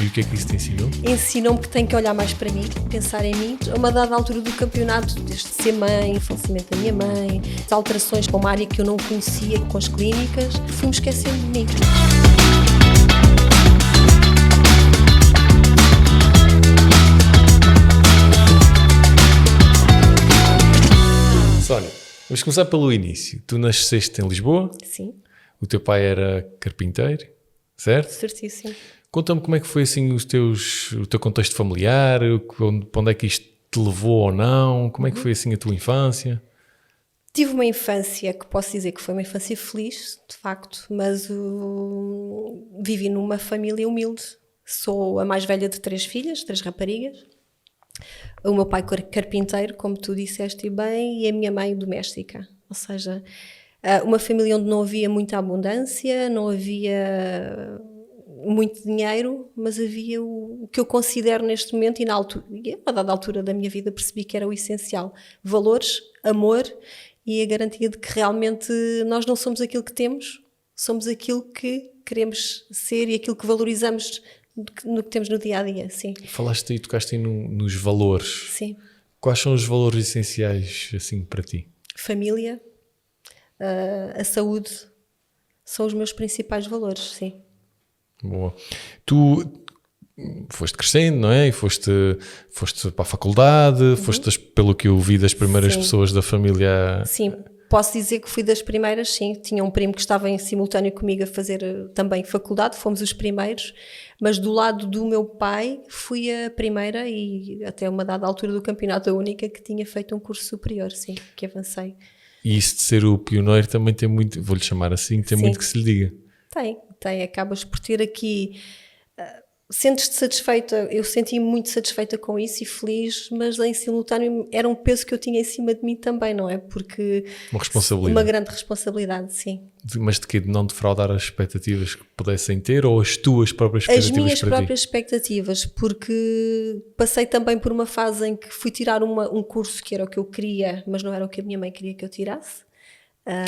E o que é que isso te ensinou? Ensinou-me que tenho que olhar mais para mim, pensar em mim. A uma dada altura do campeonato, desde ser mãe, o falecimento da minha mãe, as alterações para uma área que eu não conhecia com as clínicas, fui-me esquecendo de mim. Sónia, vamos começar pelo início. Tu nasceste em Lisboa, Sim, o teu pai era carpinteiro, certo? certíssimo. Conta-me como é que foi assim o teu contexto familiar, para onde é que isto te levou ou não, como é que foi assim a tua infância? Tive uma infância que posso dizer que foi uma infância feliz, de facto, mas vivi numa família humilde. Sou a mais velha de 3 filhas, 3 raparigas. O meu pai carpinteiro, como tu disseste bem, e a minha mãe doméstica. Ou seja, uma família onde não havia muita abundância, não havia muito dinheiro, mas havia o que eu considero neste momento e na altura, e a dada altura da minha vida percebi que era o essencial. Valores, amor e a garantia de que realmente nós não somos aquilo que temos, somos aquilo que queremos ser e aquilo que valorizamos no que temos no dia-a-dia, sim. Falaste aí, tocaste aí nos valores. Sim. Quais são os valores essenciais assim para ti? Família, a saúde, são os meus principais valores, sim. Boa. Tu foste crescendo, não é? E foste para a faculdade, foste, pelo que eu vi, das primeiras Sim. pessoas da família. Sim, posso dizer que fui das primeiras, sim. Tinha um primo que estava em simultâneo comigo a fazer também faculdade, fomos os primeiros, mas do lado do meu pai fui a primeira e até uma dada altura do campeonato a única que tinha feito um curso superior, sim, que avancei. E isso de ser o pioneiro também tem muito, vou-lhe chamar assim, tem Sim. muito que se lhe diga. Tem, acabas por ter aqui... Sentes-te satisfeita, eu senti-me muito satisfeita com isso e feliz, mas em simultâneo era um peso que eu tinha em cima de mim também, não é? Porque Uma responsabilidade. uma grande responsabilidade, sim. Mas de quê? De não defraudar as expectativas que pudessem ter ou as tuas próprias expectativas As minhas para próprias ti? expectativas, porque passei também por uma fase em que fui tirar um curso que era o que eu queria, mas não era o que a minha mãe queria que eu tirasse.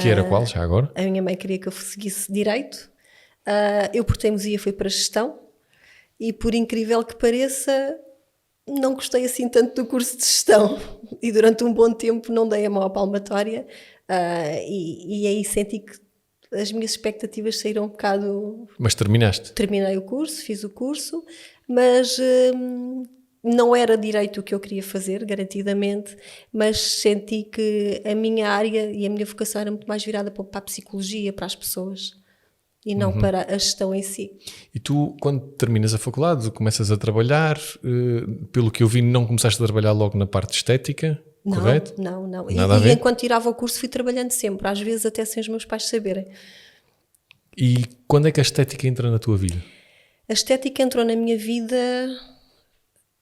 Que era qual, já agora? A minha mãe queria que eu seguisse direito. Eu, por teimosia, fui para gestão. E por incrível que pareça, não gostei assim tanto do curso de gestão e durante um bom tempo não dei a mão à palmatória e aí senti que as minhas expectativas saíram um bocado... Mas terminaste? Terminei o curso, fiz o curso, mas não era direito o que eu queria fazer, garantidamente, mas senti que a minha área e a minha vocação era muito mais virada para a psicologia, para as pessoas. E não para a gestão em si. E tu, quando terminas a faculdade, começas a trabalhar, pelo que eu vi, não começaste a trabalhar logo na parte estética, correto? Não. Nada a ver? E enquanto tirava o curso fui trabalhando sempre, às vezes até sem os meus pais saberem. E quando é que a estética entra na tua vida? A estética entrou na minha vida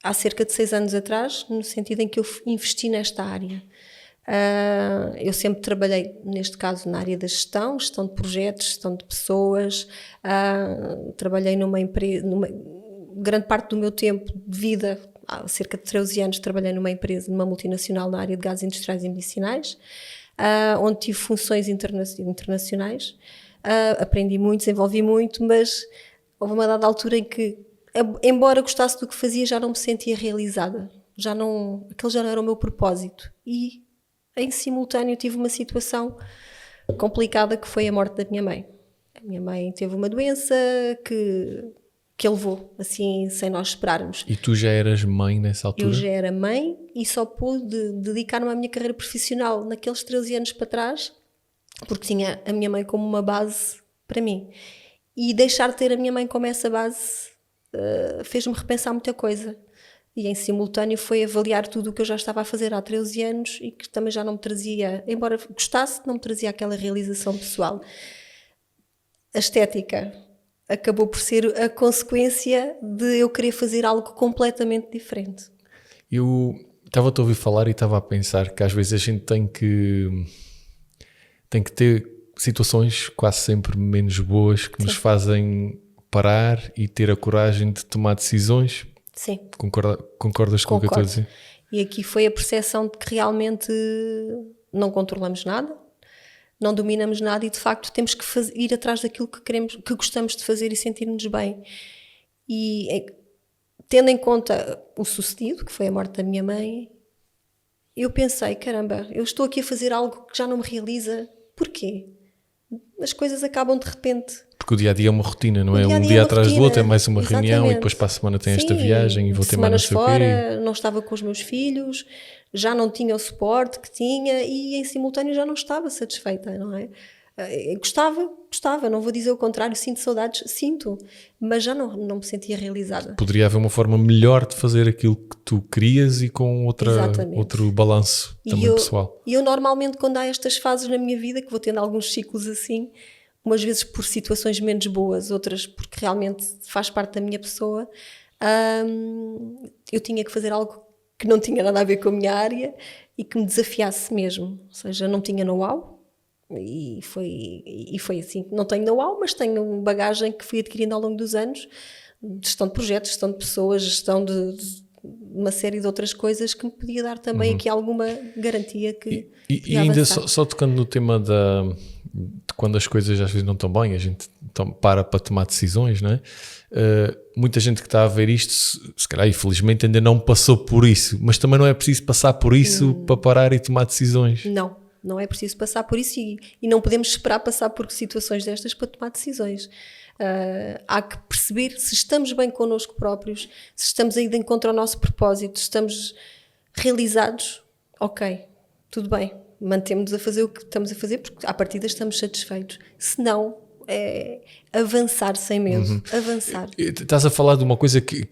há cerca de 6 anos atrás, no sentido em que eu investi nesta área. Eu sempre trabalhei, neste caso, na área da gestão de projetos, gestão de pessoas. Trabalhei numa empresa, grande parte do meu tempo de vida, há cerca de 13 anos, trabalhei numa empresa, numa multinacional na área de gases industriais e medicinais, onde tive funções internacionais. Aprendi muito, desenvolvi muito, mas houve uma dada altura em que, embora gostasse do que fazia, já não me sentia realizada. Aquele já não era o meu propósito. E em simultâneo tive uma situação complicada que foi a morte da minha mãe. A minha mãe teve uma doença que a levou, assim, sem nós esperarmos. E tu já eras mãe nessa altura? Eu já era mãe e só pude dedicar-me à minha carreira profissional naqueles 13 anos para trás, porque tinha a minha mãe como uma base para mim. E deixar de ter a minha mãe como essa base fez-me repensar muita coisa. E em simultâneo foi avaliar tudo o que eu já estava a fazer há 13 anos e que também já não me trazia, embora gostasse, não me trazia aquela realização pessoal. A estética acabou por ser a consequência de eu querer fazer algo completamente diferente. Eu estava-te a ouvir falar e estava a pensar que às vezes a gente tem que ter situações quase sempre menos boas que nos fazem parar e ter a coragem de tomar decisões. Sim. Concordas com o que eu estou a dizer? E aqui foi a percepção de que realmente não controlamos nada, não dominamos nada e de facto temos que ir atrás daquilo que queremos, que gostamos de fazer e sentir-nos bem. E tendo em conta o sucedido, que foi a morte da minha mãe, eu pensei, caramba, eu estou aqui a fazer algo que já não me realiza. Porquê? As coisas acabam de repente. Porque o dia-a-dia é uma rotina, não é? Um É dia uma atrás do rotina. outro, é mais uma Exatamente. reunião e depois para a semana tem esta viagem e vou ter mais não semanas sei o fora, quê. não estava com os meus filhos, já não tinha o suporte que tinha e em simultâneo já não estava satisfeita, não é? Gostava, não vou dizer o contrário, sinto saudades, sinto, mas já não me sentia realizada. Poderia haver uma forma melhor de fazer aquilo que tu querias e com outro balanço também pessoal. E eu normalmente quando há estas fases na minha vida, que vou tendo alguns ciclos assim, umas vezes por situações menos boas, outras porque realmente faz parte da minha pessoa, eu tinha que fazer algo que não tinha nada a ver com a minha área e que me desafiasse mesmo, ou seja, não tinha know-how. E foi assim, não tenho know-how, mas tenho bagagem que fui adquirindo ao longo dos anos, de gestão de projetos, gestão de pessoas, gestão de uma série de outras coisas que me podia dar também aqui alguma garantia que e ainda só tocando no tema de quando as coisas às vezes não estão bem, a gente para tomar decisões, não é? Muita gente que está a ver isto, se calhar infelizmente ainda não passou por isso, mas também não é preciso passar por isso para parar e tomar decisões. Não é preciso passar por isso e não podemos esperar passar por situações destas para tomar decisões. Há que perceber se estamos bem connosco próprios, se estamos aí de encontro ao nosso propósito, se estamos realizados, ok, tudo bem, mantemos-nos a fazer o que estamos a fazer porque à partida estamos satisfeitos. Se não, é avançar sem medo, avançar. Estás a falar de uma coisa que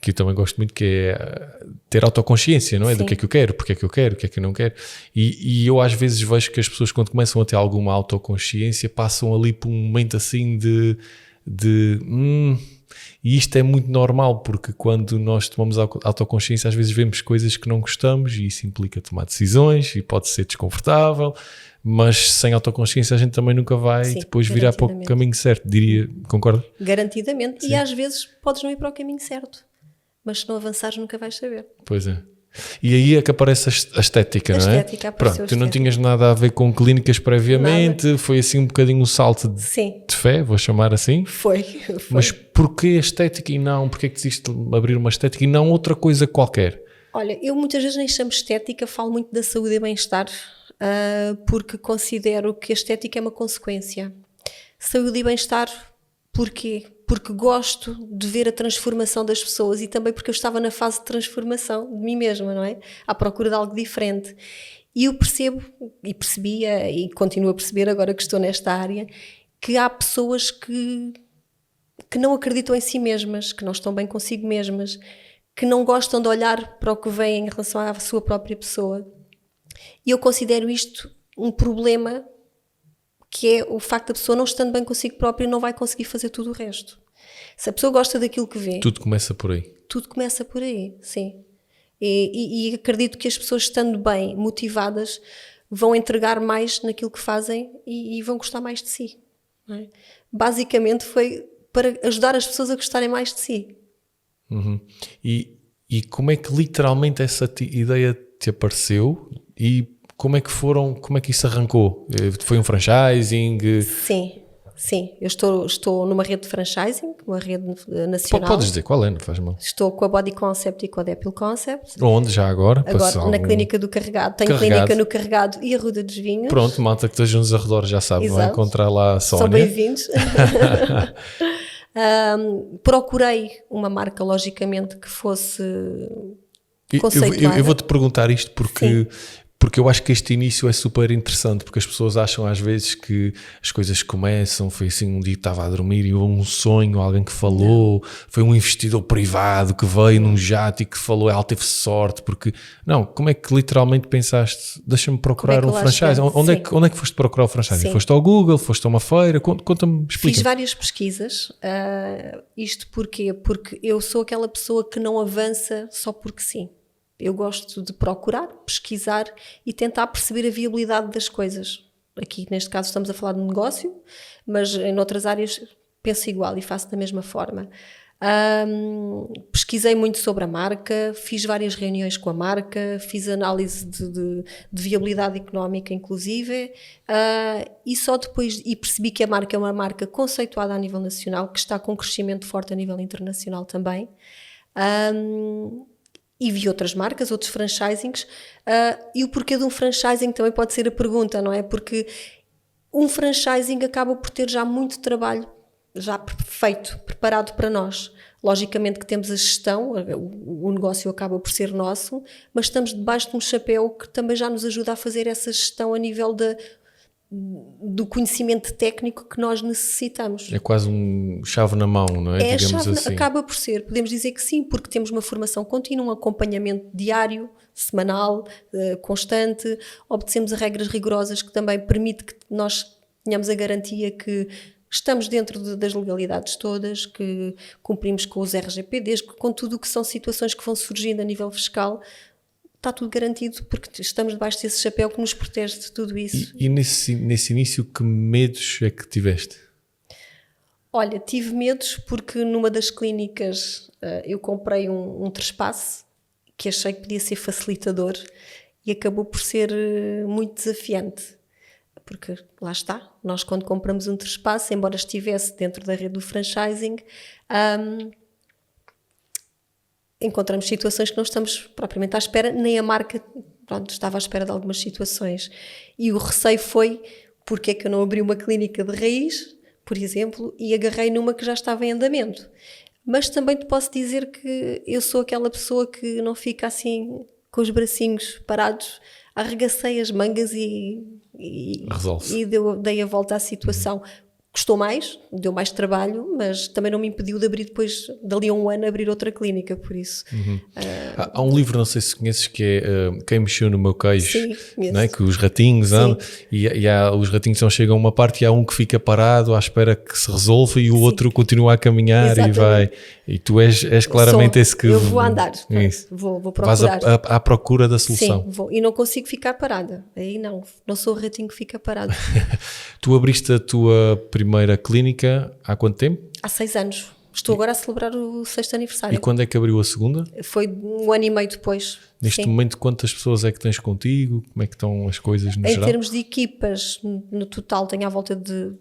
eu também gosto muito, que é ter autoconsciência, não é? Sim. Do que é que eu quero, porque é que eu quero, o que é que eu não quero. E eu às vezes vejo que as pessoas quando começam a ter alguma autoconsciência passam ali por um momento assim e isto é muito normal, porque quando nós tomamos autoconsciência às vezes vemos coisas que não gostamos e isso implica tomar decisões e pode ser desconfortável, mas sem autoconsciência a gente também nunca vai depois virar para o caminho certo, diria, concorda? Garantidamente. Sim. E às vezes podes não ir para o caminho certo, mas se não avançares nunca vais saber. Pois é. E aí é que aparece a estética, não é? Pronto, tu não tinhas nada a ver com clínicas previamente, nada. Foi assim um bocadinho um salto de fé, vou chamar assim. Foi. Mas porquê a estética e não? Porquê que decidiste abrir uma estética e não outra coisa qualquer? Olha, eu muitas vezes nem chamo estética, falo muito da saúde e bem-estar, porque considero que a estética é uma consequência. Saúde e bem-estar, porquê? Porque gosto de ver a transformação das pessoas e também porque eu estava na fase de transformação de mim mesma, não é? À procura de algo diferente. E eu percebo, e percebia, e continuo a perceber agora que estou nesta área, que há pessoas que não acreditam em si mesmas, que não estão bem consigo mesmas, que não gostam de olhar para o que vem em relação à sua própria pessoa. E eu considero isto um problema, que é o facto da pessoa não estando bem consigo própria não vai conseguir fazer tudo o resto. Se a pessoa gosta daquilo que vê... Tudo começa por aí. Tudo começa por aí, sim. E acredito que as pessoas estando bem, motivadas, vão entregar mais naquilo que fazem e vão gostar mais de si. Não é? Basicamente foi para ajudar as pessoas a gostarem mais de si. Uhum. E como é que literalmente essa ideia te apareceu e como é que isso arrancou? Foi um franchising? Sim. Eu estou numa rede de franchising, uma rede nacional. Podes dizer qual é, não faz mal. Estou com a Body Concept e com a Depil Concept. Onde já agora? Na Clínica do Carregado. Tenho clínica no Carregado e a Ruda dos Vinhos. Pronto, malta que esteja nos arredores já sabe, vai encontrar lá a Sónia. São bem-vindos. Procurei uma marca, logicamente, que fosse conceituada. Eu vou-te perguntar isto porque eu acho que este início é super interessante, porque as pessoas acham às vezes que as coisas começam, foi assim um dia que estava a dormir e houve um sonho, alguém que falou, foi um investidor privado que veio num jato e que falou, ela teve sorte, porque... Não, como é que literalmente pensaste, deixa-me procurar um franchise? Onde é que foste procurar o franchise? Sim. Foste ao Google, foste a uma feira? Conta-me, explica. Fiz várias pesquisas, isto porquê? Porque eu sou aquela pessoa que não avança só porque sim. Eu gosto de procurar, pesquisar e tentar perceber a viabilidade das coisas. Aqui, neste caso, estamos a falar de negócio, mas em outras áreas penso igual e faço da mesma forma. Pesquisei muito sobre a marca, fiz várias reuniões com a marca, fiz análise de viabilidade económica, inclusive, e só depois percebi que a marca é uma marca conceituada a nível nacional, que está com um crescimento forte a nível internacional também. E vi outras marcas, outros franchisings, e o porquê de um franchising também pode ser a pergunta, não é? Porque um franchising acaba por ter já muito trabalho já feito, preparado para nós. Logicamente que temos a gestão, o negócio acaba por ser nosso, mas estamos debaixo de um chapéu que também já nos ajuda a fazer essa gestão a nível do conhecimento técnico que nós necessitamos. É quase um chave na mão, não é? É, Digamos a chave assim. acaba por ser, podemos dizer que sim, porque temos uma formação contínua, um acompanhamento diário, semanal, constante, obedecemos a regras rigorosas que também permite que nós tenhamos a garantia que estamos dentro das legalidades todas, que cumprimos com os RGPDs, com tudo o que são situações que vão surgindo a nível fiscal. Está tudo garantido porque estamos debaixo desse chapéu que nos protege de tudo isso. E nesse início, que medos é que tiveste? Olha, tive medos porque numa das clínicas eu comprei um trespasse que achei que podia ser facilitador e acabou por ser muito desafiante. Porque lá está, nós quando compramos um trespasse, embora estivesse dentro da rede do franchising, encontramos situações que não estamos propriamente à espera, nem a marca estava à espera de algumas situações. E o receio foi porque é que eu não abri uma clínica de raiz, por exemplo, e agarrei numa que já estava em andamento. Mas também te posso dizer que eu sou aquela pessoa que não fica assim com os bracinhos parados, arregacei as mangas e dei a volta à situação. Custou mais, deu mais trabalho, mas também não me impediu de abrir depois, dali a um ano, abrir outra clínica, por isso. Há um livro, não sei se conheces, que é Quem Mexeu no Meu Queijo, Sim, não é? Que os ratinhos andam, e os ratinhos não chegam a uma parte e há um que fica parado à espera que se resolva e o outro continua a caminhar. Exatamente. E vai. E tu és claramente esse que... Eu vou andar, vou procurar. Vais à procura da solução. Sim, vou. E não consigo ficar parada. Aí não sou o ratinho que fica parado. Tu abriste a tua primeira clínica há quanto tempo? Há 6 anos. Estou agora a celebrar o 6º aniversário. E quando é que abriu a segunda? Foi 1 ano e meio depois. Neste momento, quantas pessoas é que tens contigo? Como é que estão as coisas no geral? Em termos de equipas, no total tenho à volta de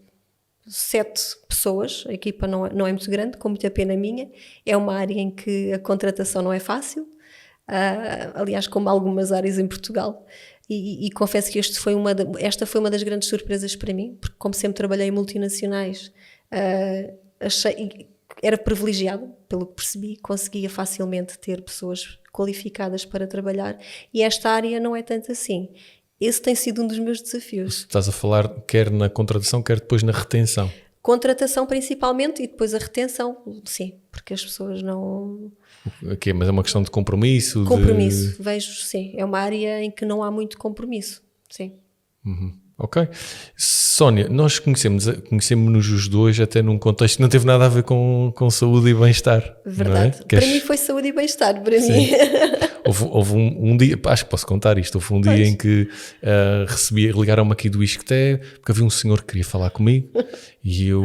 7 pessoas. A equipa não é muito grande, com muita pena minha. É uma área em que a contratação não é fácil. Aliás, como algumas áreas em Portugal. E confesso que esta foi uma das grandes surpresas para mim, porque como sempre trabalhei em multinacionais, era privilegiada, pelo que percebi, conseguia facilmente ter pessoas qualificadas para trabalhar, e esta área não é tanto assim. Esse tem sido um dos meus desafios. Estás a falar quer na contratação, quer depois na retenção? Contratação principalmente, e depois a retenção, sim, porque as pessoas não... Okay, mas é uma questão de compromisso? Vejo, sim. É uma área em que não há muito compromisso, sim. Ok. Sónia, nós conhecemos-nos os dois até num contexto que não teve nada a ver com saúde e bem-estar. Verdade. Não é? Para mim foi saúde e bem-estar, para sim. mim. Houve um dia, acho que posso contar isto, houve um dia em que ligaram-me aqui do Isqueté, porque havia um senhor que queria falar comigo e eu,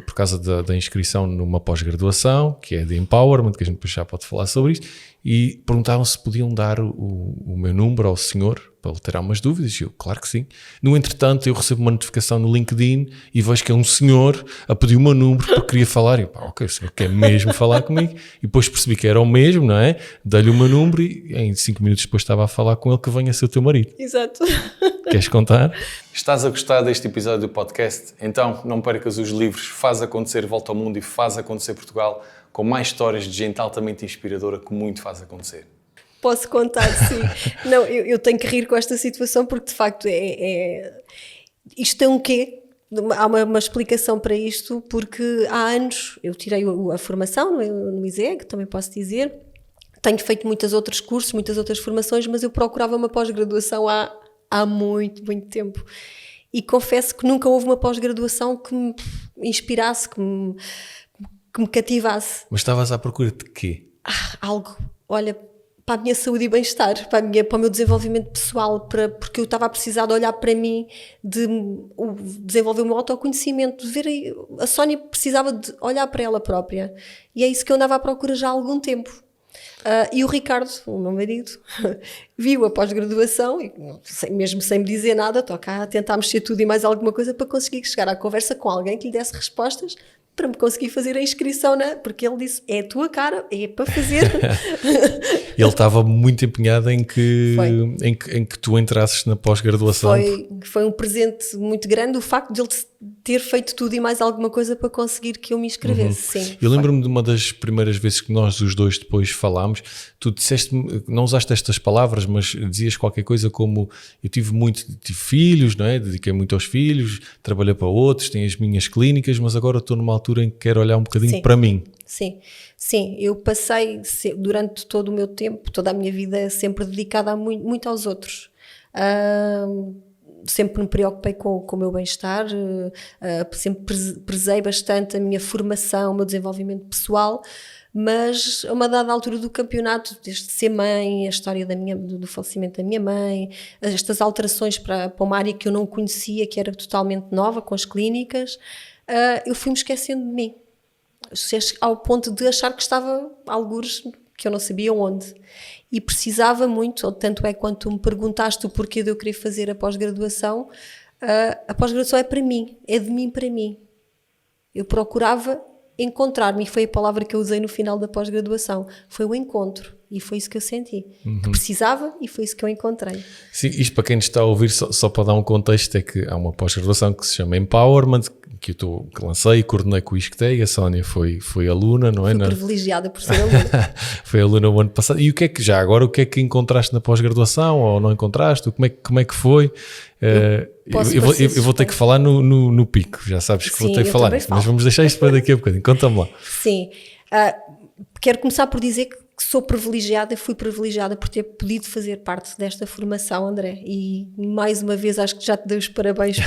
por causa da inscrição numa pós-graduação, que é de Empowerment, que a gente depois já pode falar sobre isto, e perguntavam se podiam dar o meu número ao senhor para ele tirar umas dúvidas, e eu, claro que sim. No entretanto, eu recebo uma notificação no LinkedIn e vejo que é um senhor a pedir o meu número porque queria falar, e eu, ok, o senhor quer mesmo falar comigo, e depois percebi que era o mesmo, não é? Dei-lhe o meu número e em 5 minutos depois estava a falar com ele que venha ser o teu marido. Exato. Queres contar? Estás a gostar deste episódio do podcast? Então não percas os livros Faz Acontecer Volta ao Mundo e Faz Acontecer Portugal, com mais histórias de gente altamente inspiradora que muito faz acontecer. Posso contar, sim. Não, eu tenho que rir com esta situação porque de facto isto é um quê? Há uma explicação para isto, porque há anos eu tirei a formação no ISEG, também posso dizer, tenho feito muitos outros cursos, muitas outras formações, mas eu procurava uma pós-graduação há muito, muito tempo. E confesso que nunca houve uma pós-graduação que me inspirasse, que me cativasse. Mas estavas à procura de quê? Algo, olha, para a minha saúde e bem-estar, para o meu desenvolvimento pessoal, porque eu estava a precisar de olhar para mim, de desenvolver o meu autoconhecimento, de ver a Sónia precisava de olhar para ela própria. E é isso que eu andava à procura já há algum tempo. E o Ricardo, o meu marido, viu a pós-graduação e mesmo sem me dizer nada, toca a tentar mexer tudo e mais alguma coisa para conseguir chegar à conversa com alguém que lhe desse respostas para me conseguir fazer a inscrição, porque ele disse, é a tua cara, é para fazer. Ele estava muito empenhado em que tu entrasses na pós-graduação. Foi um presente muito grande o facto de ele ter feito tudo e mais alguma coisa para conseguir que eu me inscrevesse. Sim, eu lembro-me de uma das primeiras vezes que nós os dois depois falámos, tu disseste, não usaste estas palavras, mas dizias qualquer coisa como, eu tive filhos, não é? Dediquei muito aos filhos, trabalhei para outros, tenho as minhas clínicas, mas agora estou numa altura em que quero olhar um bocadinho para mim. Sim, eu passei durante todo o meu tempo, toda a minha vida, sempre dedicada muito aos outros. Sempre me preocupei com o meu bem-estar, sempre prezei bastante a minha formação, o meu desenvolvimento pessoal, mas a uma dada altura do campeonato, desde ser mãe, a história do falecimento da minha mãe, estas alterações para uma área que eu não conhecia, que era totalmente nova, com as clínicas, eu fui-me esquecendo de mim, ao ponto de achar que estava algures que eu não sabia onde. E precisava muito, tanto é quando tu me perguntaste o porquê de eu querer fazer a pós-graduação, a pós-graduação é para mim, é de mim para mim. Eu procurava encontrar-me, e foi a palavra que eu usei no final da pós-graduação, foi o encontro, e foi isso que eu senti, que precisava, e foi isso que eu encontrei. Sim, isto para quem nos está a ouvir, só para dar um contexto, é que há uma pós-graduação que se chama Empowerment, que lancei e coordenei com o ISCTE, a Sónia foi aluna, não é? Fui privilegiada por ser aluna. Foi aluna o ano passado. E o que é que encontraste na pós-graduação, ou não encontraste? Como é que foi? Eu vou ter que falar no pico, já sabes que vou ter que falar, mas vamos deixar isto para daqui a bocadinho. Conta-me lá. Sim, quero começar por dizer que sou privilegiada, fui privilegiada por ter podido fazer parte desta formação, André, e mais uma vez acho que já te dei os parabéns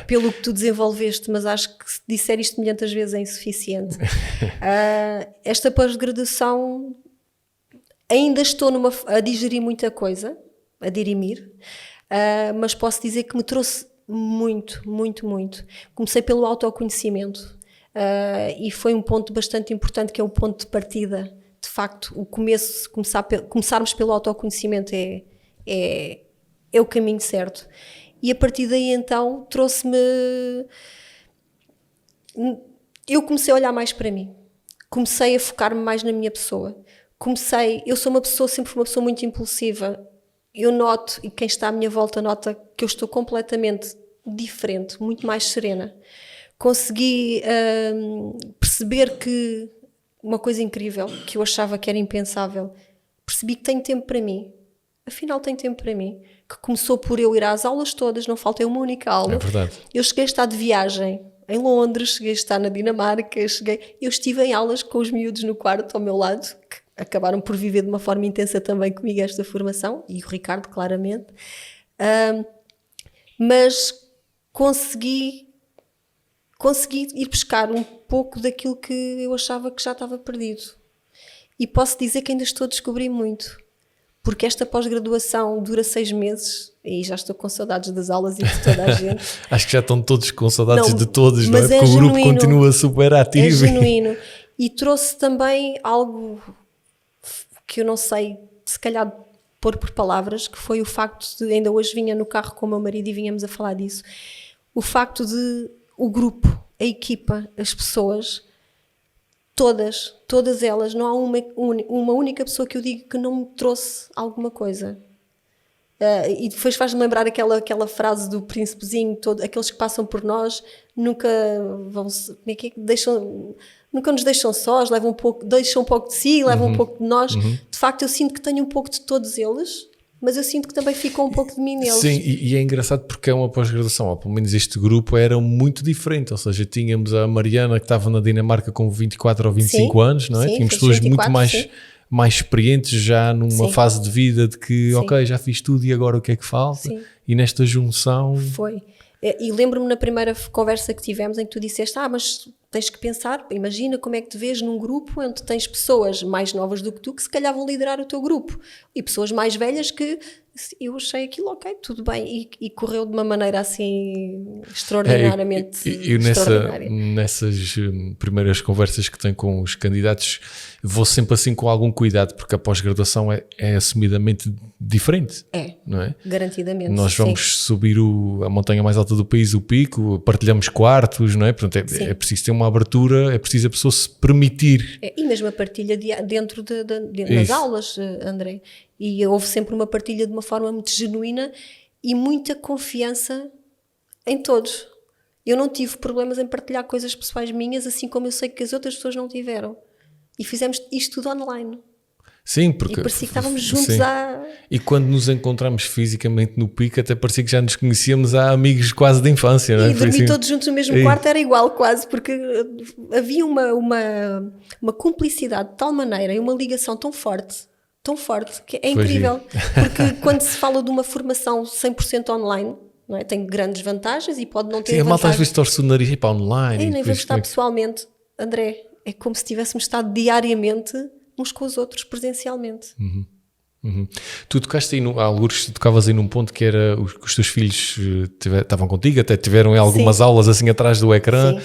pelo que tu desenvolveste, mas acho que se disser isto milhentas vezes é insuficiente. Esta pós-graduação, ainda estou a digerir muita coisa, a dirimir, mas posso dizer que me trouxe muito, muito, muito. Comecei pelo autoconhecimento, e foi um ponto bastante importante, que é o ponto de partida. De facto, começarmos pelo autoconhecimento é o caminho certo. E a partir daí, então, trouxe-me... Eu comecei a olhar mais para mim. Comecei a focar-me mais na minha pessoa. Eu sou sempre uma pessoa muito impulsiva. Eu noto, e quem está à minha volta nota, que eu estou completamente diferente, muito mais serena. Consegui perceber que uma coisa incrível, que eu achava que era impensável, percebi que tenho tempo para mim. Afinal tenho tempo para mim, que começou por eu ir às aulas todas, não faltei uma única aula. É verdade. Eu cheguei a estar de viagem em Londres, cheguei a estar na Dinamarca, eu estive em aulas com os miúdos no quarto ao meu lado, que acabaram por viver de uma forma intensa também comigo esta formação, e o Ricardo claramente, mas consegui ir buscar um pouco daquilo que eu achava que já estava perdido. E posso dizer que ainda estou a descobrir muito, porque esta pós-graduação dura 6 meses, e já estou com saudades das aulas e de toda a gente. Acho que já estão todos com saudades de todos, não é? Porque o grupo continua super ativo. É genuíno. E trouxe também algo que eu não sei, se calhar pôr por palavras, que foi o facto de, ainda hoje vinha no carro com o meu marido e vínhamos a falar disso, o facto de o grupo, a equipa, as pessoas, todas elas, não há uma única pessoa que eu digo que não me trouxe alguma coisa. E depois faz-me lembrar aquela frase do príncipezinho, aqueles que passam por nós nunca nunca nos deixam sós, deixam um pouco de si, levam um pouco de nós. De facto, eu sinto que tenho um pouco de todos eles, mas eu sinto que também ficou um pouco de mim neles. Sim, e é engraçado porque é uma pós-graduação, ou pelo menos este grupo era muito diferente, ou seja, tínhamos a Mariana que estava na Dinamarca com 24 ou 25 anos, não é? Sim, tínhamos pessoas 24, muito mais experientes já numa fase de vida de que, ok, já fiz tudo e agora o que é que falta? Sim. E nesta junção... Foi. E lembro-me na primeira conversa que tivemos em que tu disseste, mas tens que pensar, imagina como é que te vês num grupo onde tens pessoas mais novas do que tu que se calhar vão liderar o teu grupo e pessoas mais velhas que eu achei aquilo ok, tudo bem, e correu de uma maneira assim extraordinariamente extraordinária. Nessas primeiras conversas que tenho com os candidatos vou sempre assim com algum cuidado porque a pós-graduação é assumidamente diferente, não é? Garantidamente. Nós vamos subir a montanha mais alta do país, o pico, partilhamos quartos, não é? Portanto, é preciso ter uma abertura, é preciso a pessoa se permitir. E mesmo a partilha dentro das aulas, André. E houve sempre uma partilha de uma forma muito genuína e muita confiança em todos. Eu não tive problemas em partilhar coisas pessoais minhas, assim como eu sei que as outras pessoas não tiveram. E fizemos isto tudo online. Sim, porque... E parecia que estávamos juntos E quando nos encontramos fisicamente no pico, até parecia que já nos conhecíamos há amigos quase de infância, não é? E dormir todos juntos no mesmo quarto era igual quase, porque havia uma cumplicidade de tal maneira e uma ligação tão forte, que é incrível. Porque quando se fala de uma formação 100% online, não é? Tem grandes vantagens e pode não ter vantagens. A malta às vezes torce o nariz para online. E nem vamos estar pessoalmente, André, é como se tivéssemos estado diariamente uns com os outros, presencialmente. Tu tocaste aí, alguns tocavas aí num ponto que era que os teus filhos estavam contigo, até tiveram algumas aulas assim atrás do ecrã.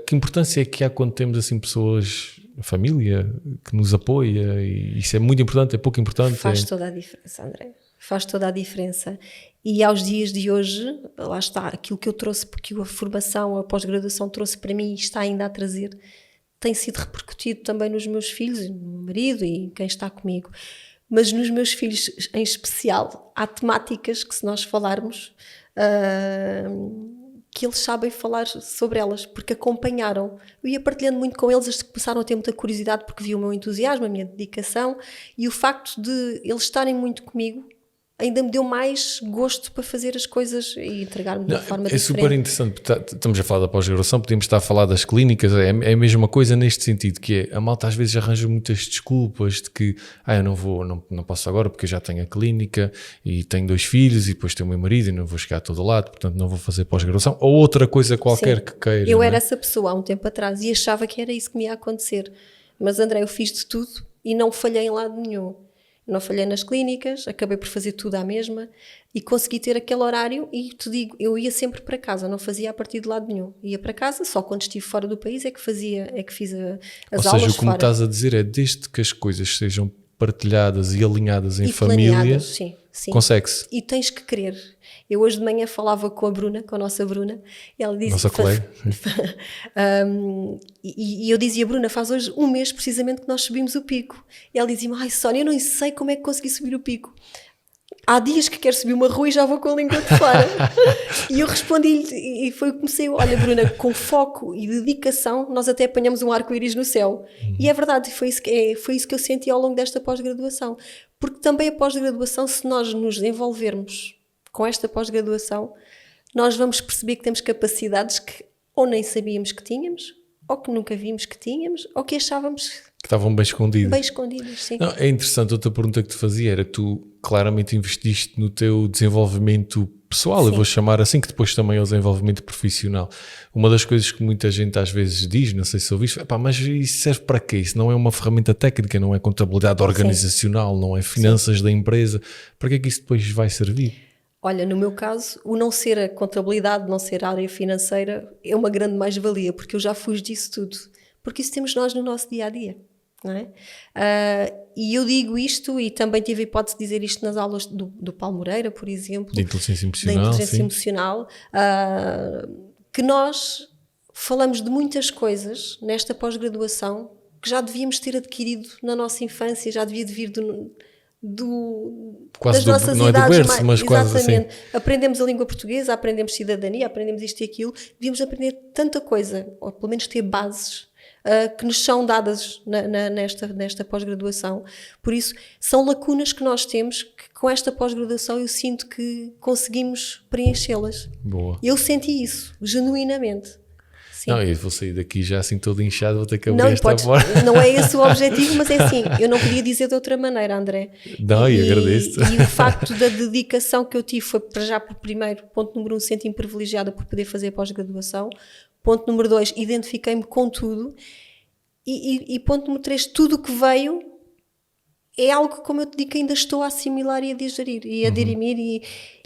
Que importância é que há quando temos assim pessoas, família, que nos apoia? E isso é muito importante, é pouco importante? Faz toda a diferença, André. Faz toda a diferença. E aos dias de hoje, lá está, aquilo que eu trouxe, porque a formação, a pós-graduação trouxe para mim e está ainda a trazer, tem sido repercutido também nos meus filhos, no meu marido e quem está comigo. Mas nos meus filhos em especial, há temáticas que se nós falarmos, que eles sabem falar sobre elas, porque acompanharam. Eu ia partilhando muito com eles, eles começaram a ter muita curiosidade porque viam o meu entusiasmo, a minha dedicação, e o facto de eles estarem muito comigo ainda me deu mais gosto para fazer as coisas e entregar-me de uma forma diferente. É super interessante, estamos a falar da pós-graduação, podemos estar a falar das clínicas, é a mesma coisa neste sentido, que é, a malta às vezes arranja muitas desculpas de que eu não posso agora porque eu já tenho a clínica e tenho 2 filhos e depois tenho o meu marido e não vou chegar a todo lado, portanto não vou fazer pós-graduação, ou outra coisa qualquer que queira. Eu era essa pessoa há um tempo atrás e achava que era isso que me ia acontecer, mas André, eu fiz de tudo e não falhei em lado nenhum. Não falhei nas clínicas, acabei por fazer tudo à mesma e consegui ter aquele horário e te digo, eu ia sempre para casa, não fazia a partir de lado nenhum. Ia para casa, só quando estive fora do país é que fiz as aulas fora. Ou seja, o que me estás a dizer é desde que as coisas sejam partilhadas e alinhadas em família, sim. consegue-se. E tens que querer. Eu hoje de manhã falava com a Bruna, com a nossa Bruna, e ela disse... Nossa colega. E eu dizia, Bruna, faz hoje um mês precisamente que nós subimos o pico. E ela dizia-me, Sónia, eu não sei como é que consegui subir o pico. Há dias que quero subir uma rua e já vou com a língua de fora. E eu respondi-lhe, e foi o que comecei, olha Bruna, com foco e dedicação, nós até apanhamos um arco-íris no céu. E é verdade, foi isso que eu senti ao longo desta pós-graduação. Porque também a pós-graduação, se nós nos envolvermos com esta pós-graduação, nós vamos perceber que temos capacidades que ou nem sabíamos que tínhamos, ou que nunca vimos que tínhamos, ou que achávamos que estavam bem escondidas. Bem escondidas, sim. Não, é interessante, outra pergunta que te fazia era, tu claramente investiste no teu desenvolvimento pessoal, sim. Eu vou chamar assim, que depois também é o desenvolvimento profissional. Uma das coisas que muita gente às vezes diz, não sei se ouviste, mas isso serve para quê? Isso não é uma ferramenta técnica, não é contabilidade organizacional, sim. Não é finanças sim. Da empresa. Para que é que isso depois vai servir? Olha, no meu caso, o não ser a contabilidade, não ser a área financeira, é uma grande mais-valia, porque eu já fujo disso tudo. Porque isso temos nós no nosso dia-a-dia, não é? E eu digo isto, e também tive a hipótese de dizer isto nas aulas do Paulo Moreira, por exemplo. Da inteligência emocional. Da inteligência emocional, que nós falamos de muitas coisas nesta pós-graduação que já devíamos ter adquirido na nossa infância, já devia vir quase das nossas não idades, é do berço, mas quase assim. Aprendemos a língua portuguesa, aprendemos cidadania, aprendemos isto e aquilo, devíamos aprender tanta coisa, ou pelo menos ter bases que nos são dadas nesta pós-graduação. Por isso, são lacunas que nós temos que com esta pós-graduação eu sinto que conseguimos preenchê-las. Boa. Eu senti isso, genuinamente. Sim. Não, eu vou sair daqui já assim todo inchado, vou ter que abrir esta porta. Não é esse o objetivo, mas é assim, eu não podia dizer de outra maneira, André. Não, e agradeço-te. E o facto da dedicação que eu tive foi para já, por primeiro, ponto número 1, senti-me privilegiada por poder fazer a pós-graduação. Ponto número 2, identifiquei-me com tudo. E ponto número 3, tudo o que veio é algo, como eu te digo, que ainda estou a assimilar e a digerir e a dirimir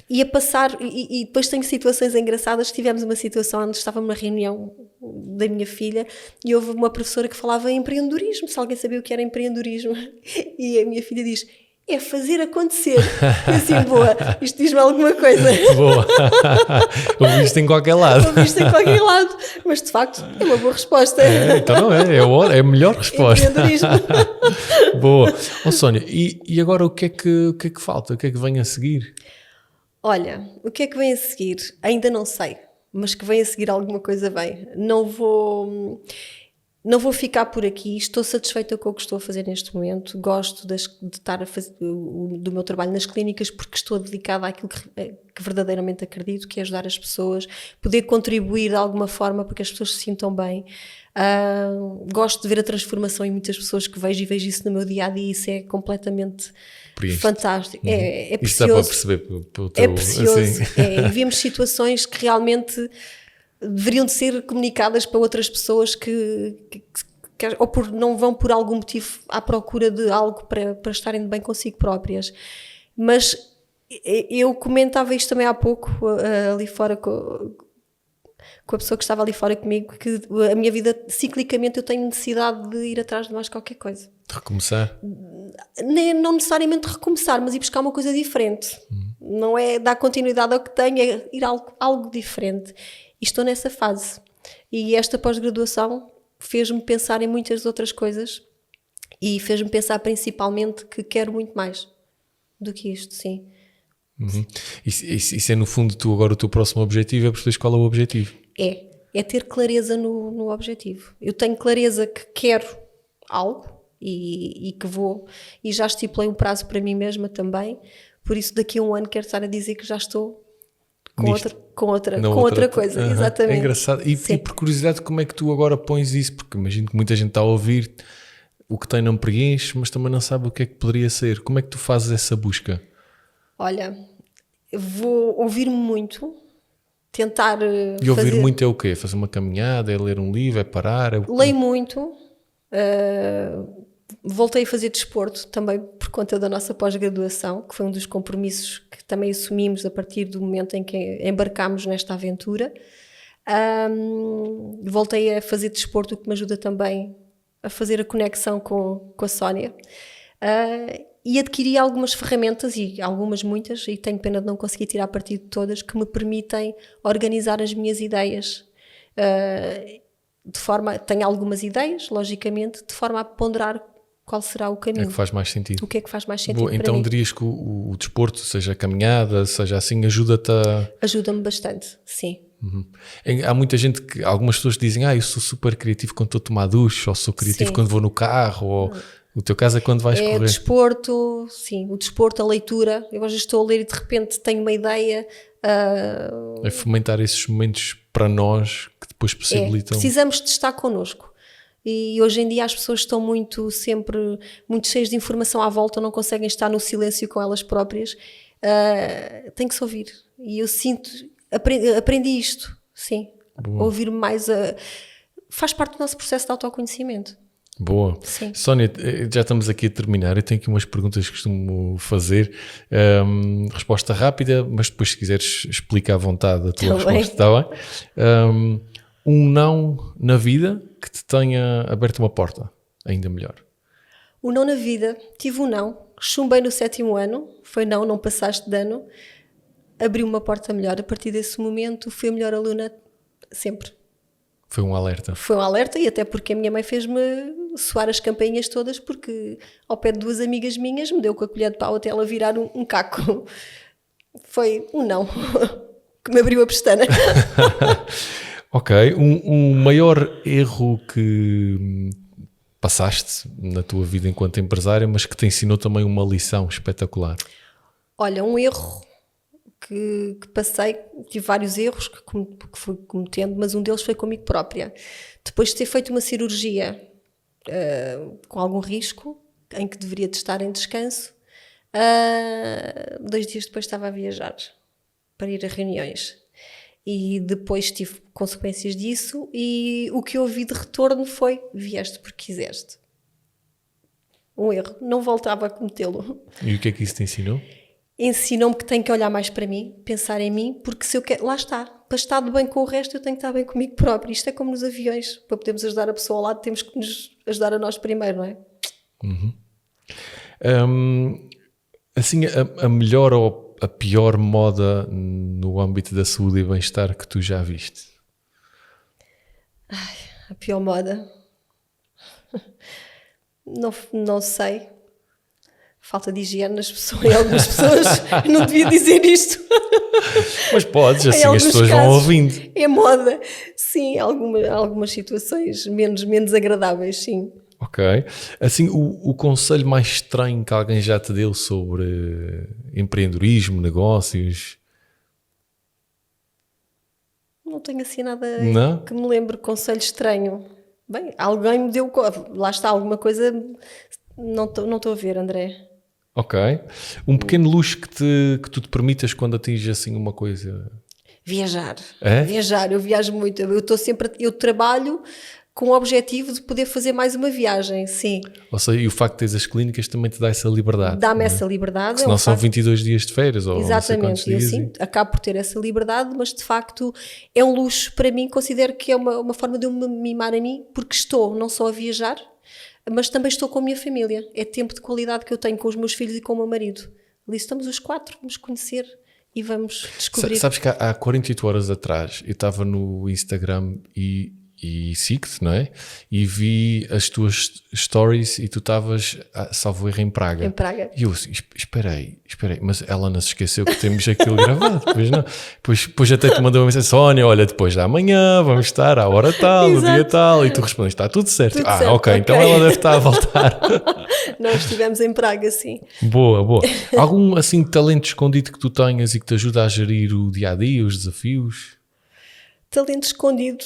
e a passar, e depois tenho situações engraçadas. Tivemos uma situação onde estava numa reunião da minha filha e houve uma professora que falava em empreendedorismo, se alguém sabia o que era empreendedorismo, e a minha filha diz, é fazer acontecer. E assim, boa, isto diz-me alguma coisa. Boa. Ouvi isto em qualquer lado. Ouvi isto em qualquer lado. Mas de facto é uma boa resposta. Então não é a melhor resposta. Empreendedorismo. Boa. Sónia, e agora o que é que falta? O que é que vem a seguir? Olha, o que é que vem a seguir? Ainda não sei, mas que vem a seguir alguma coisa bem. Não vou ficar por aqui, estou satisfeita com o que estou a fazer neste momento, gosto de estar a fazer do meu trabalho nas clínicas porque estou dedicada àquilo que verdadeiramente acredito, que é ajudar as pessoas, poder contribuir de alguma forma para que as pessoas se sintam bem. Gosto de ver a transformação em muitas pessoas que vejo e vejo isso no meu dia-a-dia e isso é completamente fantástico. É Isto precioso. dá para perceber pelo teu... É precioso. Assim. E vimos situações que realmente deveriam de ser comunicadas para outras pessoas que ou não vão por algum motivo à procura de algo para estarem bem consigo próprias. Mas eu comentava isto também há pouco ali fora com a pessoa que estava ali fora comigo, que a minha vida, ciclicamente, eu tenho necessidade de ir atrás de mais qualquer coisa. Recomeçar? Não necessariamente recomeçar, mas ir buscar uma coisa diferente. Não é dar continuidade ao que tenho, é ir algo diferente. E estou nessa fase. E esta pós-graduação fez-me pensar em muitas outras coisas e fez-me pensar principalmente que quero muito mais do que isto, sim. Isso é no fundo o teu próximo objetivo, é perceber qual é o objetivo. É ter clareza no objetivo. Eu tenho clareza que quero algo e que vou, e já estipulei um prazo para mim mesma também, por isso daqui a um ano quero estar a dizer que já estou com outra coisa, exatamente. É engraçado. E por curiosidade, como é que tu agora pões isso? Porque imagino que muita gente está a ouvir o que tem não preenche, mas também não sabe o que é que poderia ser. Como é que tu fazes essa busca? Olha, vou ouvir-me muito, tentar E ouvir muito é o quê? Fazer uma caminhada, é ler um livro, é parar? Leio muito, voltei a fazer desporto também por conta da nossa pós-graduação, que foi um dos compromissos que também assumimos a partir do momento em que embarcámos nesta aventura. Voltei a fazer desporto, o que me ajuda também a fazer a conexão com a Sónia. E adquiri algumas ferramentas, e muitas, e tenho pena de não conseguir tirar partido de todas, que me permitem organizar as minhas ideias. Tenho algumas ideias, logicamente, de forma a ponderar qual será o caminho. É que faz mais sentido. O que é que faz mais sentido para então mim? dirias que o desporto, seja a caminhada, seja assim, ajuda-te a... Ajuda-me bastante, sim. Há muita gente que, algumas pessoas dizem, eu sou super criativo quando estou a tomar duche, ou sou criativo quando vou no carro, ou o teu caso é quando vais correr. O desporto, sim, o desporto, a leitura. Eu hoje estou a ler e de repente tenho uma ideia. É fomentar esses momentos para nós que depois possibilitam. Precisamos de estar connosco. E hoje em dia as pessoas estão sempre muito cheias de informação à volta, não conseguem estar no silêncio com elas próprias. Tem que se ouvir. E eu aprendi isto, sim. Boa. Ouvir-me mais. Faz parte do nosso processo de autoconhecimento. Boa. Sim. Sónia, já estamos aqui a terminar. Eu tenho aqui umas perguntas que costumo fazer. Resposta rápida, mas depois, se quiseres, explica à vontade a tua resposta. Está bem? Um não na vida que te tenha aberto uma porta, ainda melhor. O não na vida, tive um não, chumbei no 7º ano, foi não passaste de ano, abriu uma porta melhor. A partir desse momento fui a melhor aluna sempre. Foi um alerta. Foi um alerta, e até porque a minha mãe fez-me soar as campainhas todas, porque ao pé de 2 amigas minhas me deu com a colher de pau até ela virar um caco. Foi um não que me abriu a pestana. Ok, um maior erro que passaste na tua vida enquanto empresária, mas que te ensinou também uma lição espetacular. Olha, um erro que passei, tive vários erros que fui cometendo, mas um deles foi comigo própria. Depois de ter feito uma cirurgia com algum risco, em que deveria de estar em descanso, 2 dias depois estava a viajar para ir a reuniões. E depois tive consequências disso, e o que eu ouvi de retorno foi: vieste porque quiseste. Um erro, não voltava a cometê-lo. E o que é que isso te ensinou? Ensinou-me que tenho que olhar mais para mim, pensar em mim, porque se eu quero, lá está, para estar de bem com o resto eu tenho que estar bem comigo próprio. Isto é como nos aviões, para podermos ajudar a pessoa ao lado temos que nos ajudar a nós primeiro, não é? Assim, a melhor ou a pior moda no âmbito da saúde e bem-estar que tu já viste? A pior moda? Não sei. Falta de higiene nas pessoas, em algumas pessoas. Não devia dizer isto. Mas podes, assim as pessoas vão ouvindo. É moda. Sim, algumas situações menos agradáveis, sim. Ok. Assim, o conselho mais estranho que alguém já te deu sobre empreendedorismo, negócios? Não tenho assim nada Não? que me lembre, conselho estranho. Bem, alguém me deu... Lá está, alguma coisa... Não estou a ver, André. Ok. Um pequeno luxo que tu te permitas quando atinges assim uma coisa... Viajar. É? Viajar, eu viajo muito. Eu trabalho com o objetivo de poder fazer mais uma viagem, sim. Ou seja, e o facto de teres as clínicas também te dá essa liberdade. Dá-me não é? essa liberdade. Senão são 22 dias de férias ou não sei quantos Exatamente, eu dias. sim, acabo por ter essa liberdade, mas de facto é um luxo para mim, considero que é uma forma de eu me mimar a mim, porque estou não só a viajar, mas também estou com a minha família. É tempo de qualidade que eu tenho com os meus filhos e com o meu marido. Ali estamos os 4, vamos conhecer e vamos descobrir. Sabes que há 48 horas atrás eu estava no Instagram e sigo-te, não é? E vi as tuas stories e tu estavas, salvo erro, em Praga. Em Praga. E eu assim, esperei, mas ela não se esqueceu que temos aquilo gravado, pois não? Depois até te mandou uma mensagem, Sónia, olha, depois da manhã vamos estar à hora tal, no dia tal, e tu respondeste, está tudo certo. Tudo certo, ok, então ela deve estar a voltar. Nós estivemos em Praga, sim. Boa. Algum assim talento escondido que tu tenhas e que te ajuda a gerir o dia-a-dia, os desafios? Talento escondido,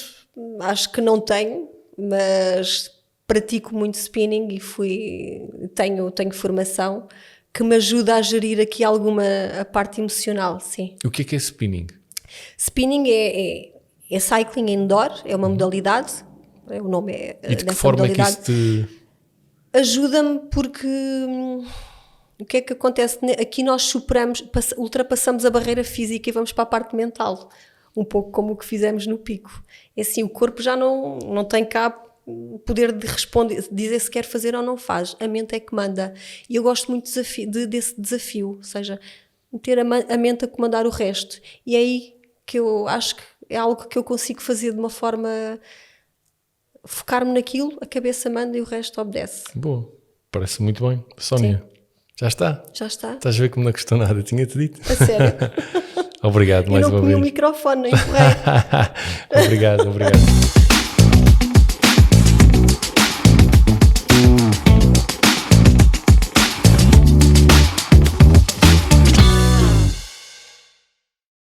acho que não tenho, mas pratico muito spinning e tenho formação que me ajuda a gerir aqui a parte emocional, sim. O que é spinning? Spinning é cycling indoor, é uma modalidade, o nome é E de que dessa forma modalidade. é que isso te... Ajuda-me porque o que é que acontece? Aqui nós ultrapassamos a barreira física e vamos para a parte mental. Um pouco como o que fizemos no pico. É assim, o corpo já não tem cá poder de responder, dizer se quer fazer ou não faz. A mente é que manda. E eu gosto muito desse desafio, ou seja, meter a mente a comandar o resto. E é aí que eu acho que é algo que eu consigo fazer de uma forma... Focar-me naquilo, a cabeça manda e o resto obedece. Boa, parece muito bem. Sónia, Sim. Já está? Já está. Estás a ver como não custou nada, tinha-te dito. A sério. Obrigado mais uma vez. Eu não comi o microfone, não empurrei. Obrigado.